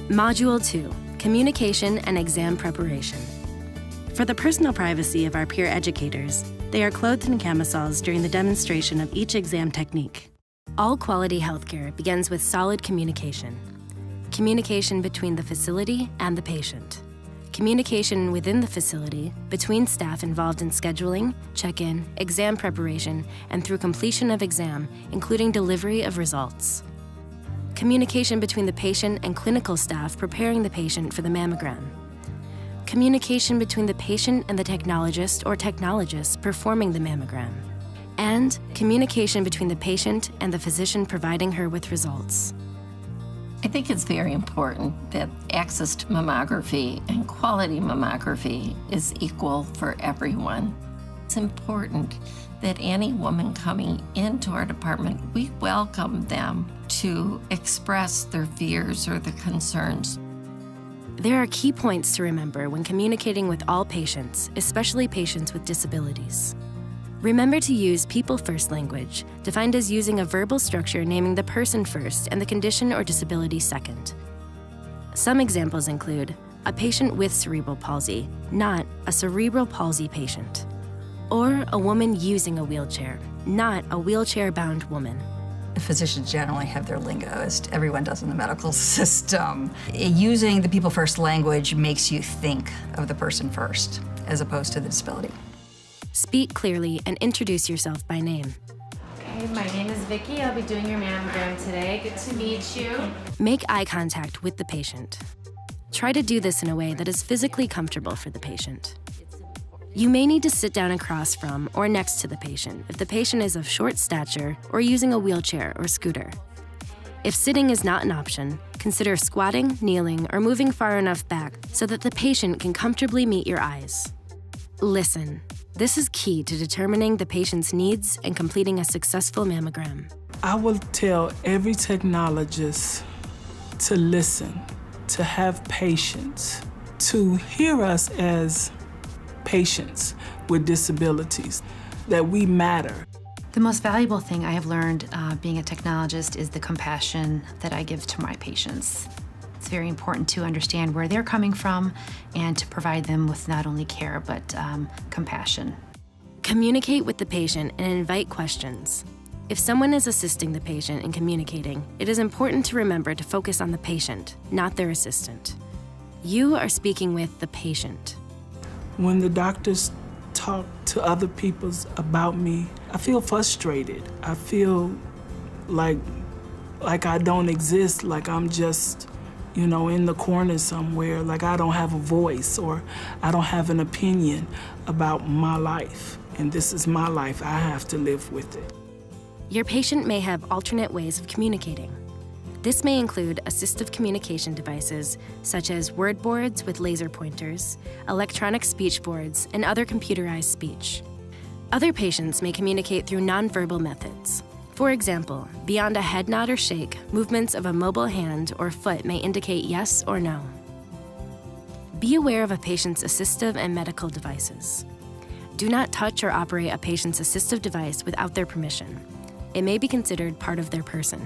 Module 2, Communication and Exam Preparation. For the personal privacy of our peer educators, they are clothed in camisoles during the demonstration of each exam technique. All quality healthcare begins with solid communication. Communication between the facility and the patient. Communication within the facility, between staff involved in scheduling, check-in, exam preparation, and through completion of exam, including delivery of results. Communication between the patient and clinical staff preparing the patient for the mammogram. Communication between the patient and the technologist or technologists performing the mammogram. And communication between the patient and the physician providing her with results. I think it's very important that access to mammography and quality mammography is equal for everyone. It's important that any woman coming into our department, we welcome them to express their fears or their concerns. There are key points to remember when communicating with all patients, especially patients with disabilities. Remember to use people-first language, defined as using a verbal structure naming the person first and the condition or disability second. Some examples include a patient with cerebral palsy, not a cerebral palsy patient. Or a woman using a wheelchair, not a wheelchair-bound woman. Physicians generally have their lingo, as everyone does in the medical system. Using the people-first language makes you think of the person first, as opposed to the disability. Speak clearly and introduce yourself by name. Okay, my name is Vicky. I'll be doing your mammogram today. Good to meet you. Make eye contact with the patient. Try to do this in a way that is physically comfortable for the patient. You may need to sit down across from or next to the patient if the patient is of short stature or using a wheelchair or scooter. If sitting is not an option, consider squatting, kneeling, or moving far enough back so that the patient can comfortably meet your eyes. Listen. This is key to determining the patient's needs and completing a successful mammogram. I will tell every technologist to listen, to have patience, to hear us as patients with disabilities, that we matter. The most valuable thing I have learned being a technologist is the compassion that I give to my patients. It's very important to understand where they're coming from and to provide them with not only care, but compassion. Communicate with the patient and invite questions. If someone is assisting the patient in communicating, it is important to remember to focus on the patient, not their assistant. You are speaking with the patient. When the doctors talk to other people about me, I feel frustrated. I feel like I don't exist, like I'm just, in the corner somewhere, like I don't have a voice or I don't have an opinion about my life. And this is my life, I have to live with it. Your patient may have alternate ways of communicating. This may include assistive communication devices, such as word boards with laser pointers, electronic speech boards, and other computerized speech. Other patients may communicate through nonverbal methods. For example, beyond a head nod or shake, movements of a mobile hand or foot may indicate yes or no. Be aware of a patient's assistive and medical devices. Do not touch or operate a patient's assistive device without their permission. It may be considered part of their person.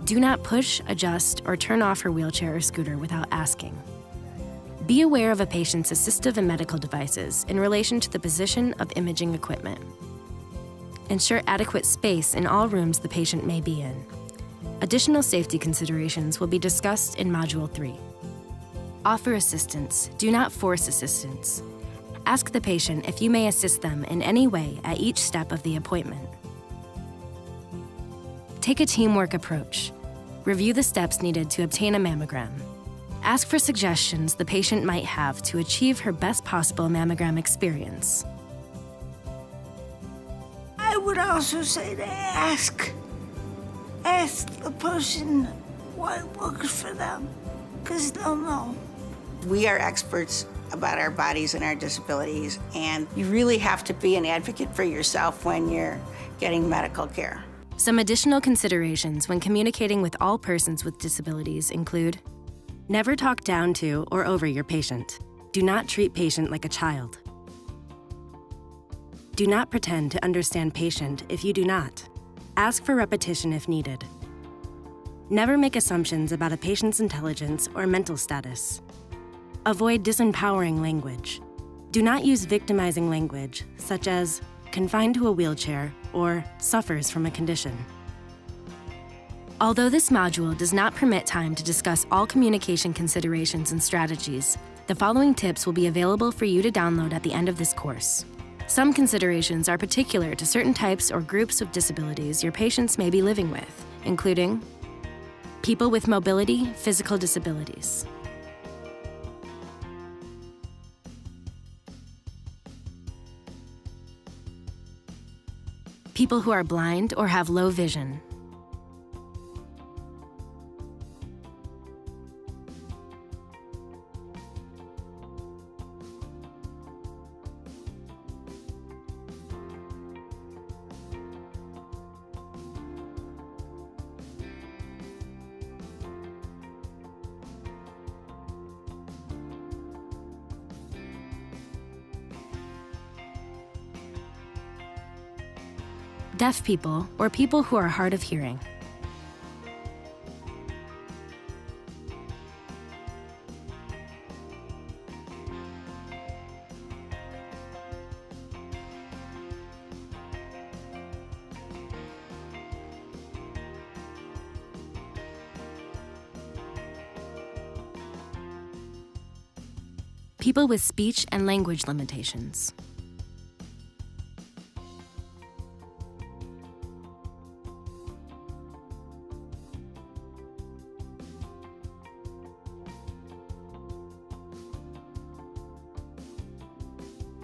Do not push, adjust, or turn off her wheelchair or scooter without asking. Be aware of a patient's assistive and medical devices in relation to the position of imaging equipment. Ensure adequate space in all rooms the patient may be in. Additional safety considerations will be discussed in Module 3. Offer assistance. Do not force assistance. Ask the patient if you may assist them in any way at each step of the appointment. Take a teamwork approach. Review the steps needed to obtain a mammogram. Ask for suggestions the patient might have to achieve her best possible mammogram experience. I would also say to ask the person what works for them, because they'll know. We are experts about our bodies and our disabilities, and you really have to be an advocate for yourself when you're getting medical care. Some additional considerations when communicating with all persons with disabilities include: never talk down to or over your patient. Do not treat patient like a child. Do not pretend to understand patient if you do not. Ask for repetition if needed. Never make assumptions about a patient's intelligence or mental status. Avoid disempowering language. Do not use victimizing language, such as confined to a wheelchair or suffers from a condition. Although this module does not permit time to discuss all communication considerations and strategies, the following tips will be available for you to download at the end of this course. Some considerations are particular to certain types or groups of disabilities your patients may be living with, including people with mobility, physical disabilities. People who are blind or have low vision. Deaf people or people who are hard of hearing. People with speech and language limitations.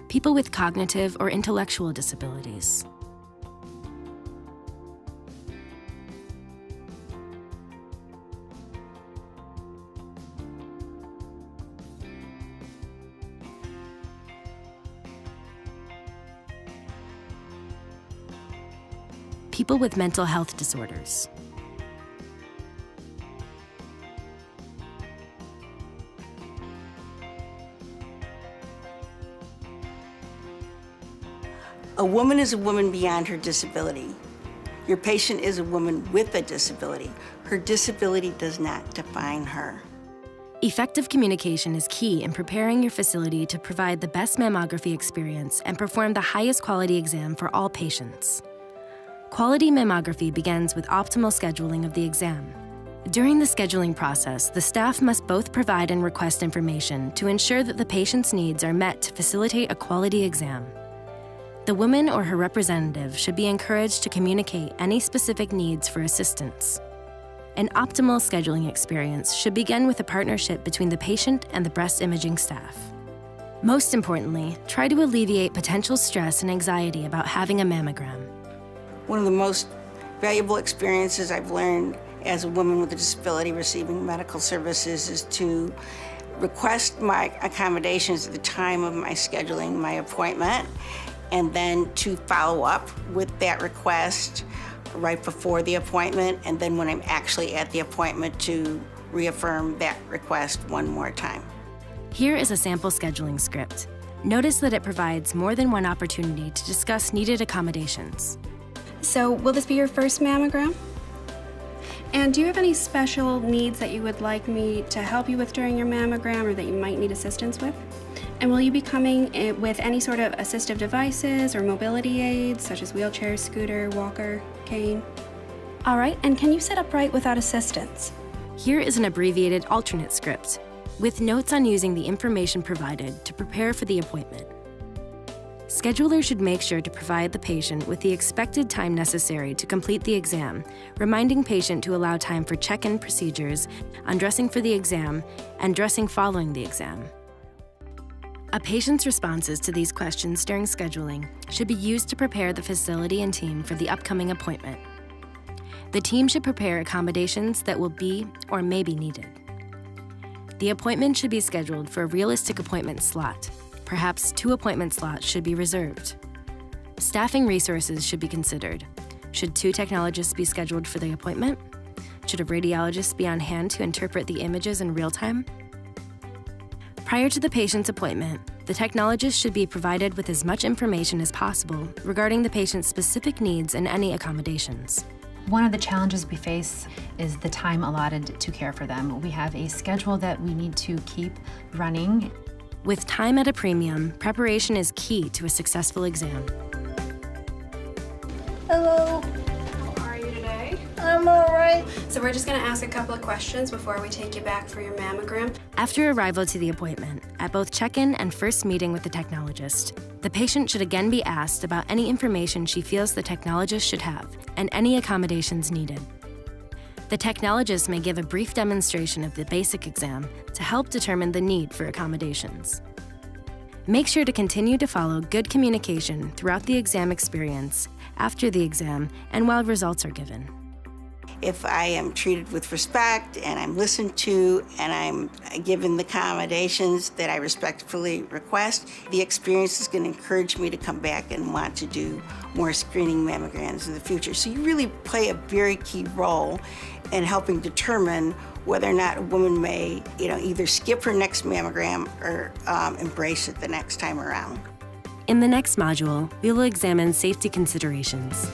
People with cognitive or intellectual disabilities. People with mental health disorders. A woman is a woman beyond her disability. Your patient is a woman with a disability. Her disability does not define her. Effective communication is key in preparing your facility to provide the best mammography experience and perform the highest quality exam for all patients. Quality mammography begins with optimal scheduling of the exam. During the scheduling process, the staff must both provide and request information to ensure that the patient's needs are met to facilitate a quality exam. The woman or her representative should be encouraged to communicate any specific needs for assistance. An optimal scheduling experience should begin with a partnership between the patient and the breast imaging staff. Most importantly, try to alleviate potential stress and anxiety about having a mammogram. One of the most valuable experiences I've learned as a woman with a disability receiving medical services is to request my accommodations at the time of my scheduling my appointment, and then to follow up with that request right before the appointment, and then when I'm actually at the appointment to reaffirm that request one more time. Here is a sample scheduling script. Notice that it provides more than one opportunity to discuss needed accommodations. So, will this be your first mammogram? And do you have any special needs that you would like me to help you with during your mammogram or that you might need assistance with? And will you be coming with any sort of assistive devices or mobility aids, such as wheelchair, scooter, walker, cane? All right, and can you sit upright without assistance? Here is an abbreviated alternate script with notes on using the information provided to prepare for the appointment. Schedulers should make sure to provide the patient with the expected time necessary to complete the exam, reminding patient to allow time for check-in procedures, undressing for the exam, and dressing following the exam. A patient's responses to these questions during scheduling should be used to prepare the facility and team for the upcoming appointment. The team should prepare accommodations that will be or may be needed. The appointment should be scheduled for a realistic appointment slot. Perhaps 2 appointment slots should be reserved. Staffing resources should be considered. Should 2 technologists be scheduled for the appointment? Should a radiologist be on hand to interpret the images in real time? Prior to the patient's appointment, the technologist should be provided with as much information as possible regarding the patient's specific needs and any accommodations. One of the challenges we face is the time allotted to care for them. We have a schedule that we need to keep running. With time at a premium, preparation is key to a successful exam. Hello, How are you today? I'm all right. So we're just going to ask a couple of questions before we take you back for your mammogram. After arrival to the appointment, at both check-in and first meeting with the technologist, the patient should again be asked about any information she feels the technologist should have and any accommodations needed. The technologist may give a brief demonstration of the basic exam to help determine the need for accommodations. Make sure to continue to follow good communication throughout the exam experience, after the exam, and while results are given. If I am treated with respect and I'm listened to and I'm given the accommodations that I respectfully request, the experience is going to encourage me to come back and want to do more screening mammograms in the future. So you really play a very key role in helping determine whether or not a woman may, either skip her next mammogram or embrace it the next time around. In the next module, we will examine safety considerations.